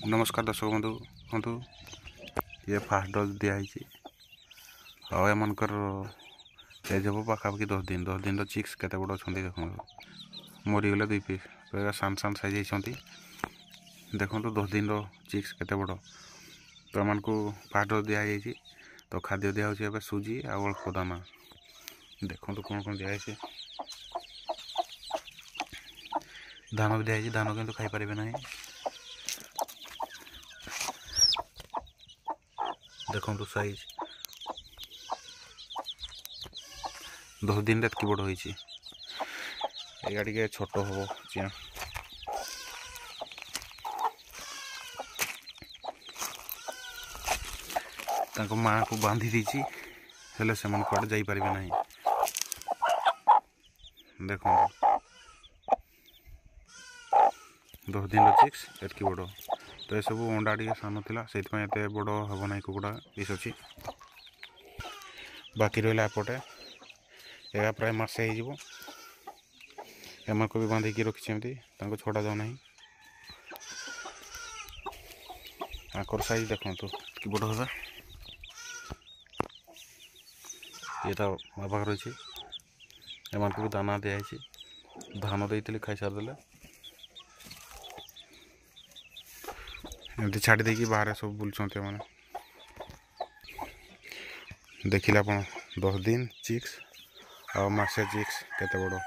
नमस्कार दर्शक बंधु बंधु ये फास्ट डोज दिखाई आमकर एज हम पाखापाखि 10 दिन चिक्स केते बड़ अच्छा देखो मरीगले 2 पीस सान सान साइज होती देखो 10 दिन चिक्स केते बड़ तो एम को फास्ट डोज दिखाई तो खाद्य दिया सुजी आ अल्प दाना देखो कौन कौन दिखाई धान भी दिखाई धान किंतु खाई पारे ना देखो साइज 10 दिन एतकी बड़ होती टे छोट हम चिया माँ को बांधी दीची हेले से कड़े जापारे ना देखो 10 दिन चिक्स एतकी बड़ तो ये सब अंडा टे सान था से बड़ हम ना कुकुड़ा पीस अच्छी बाकी रहा एपटे या प्राय मसे एम को भी बांधिकी रखी छड़ा जाऊ ना आकर साइज देखो कि बड़ है ये तो पाख रही एम को भी दाना दिखाई धान देती खाई सारिदे एमती छाड़ी देकी बाहर सब बुलूँ मैंने देखिले आप 10 दिन चिक्स आ मसे चिक्स केते बड़।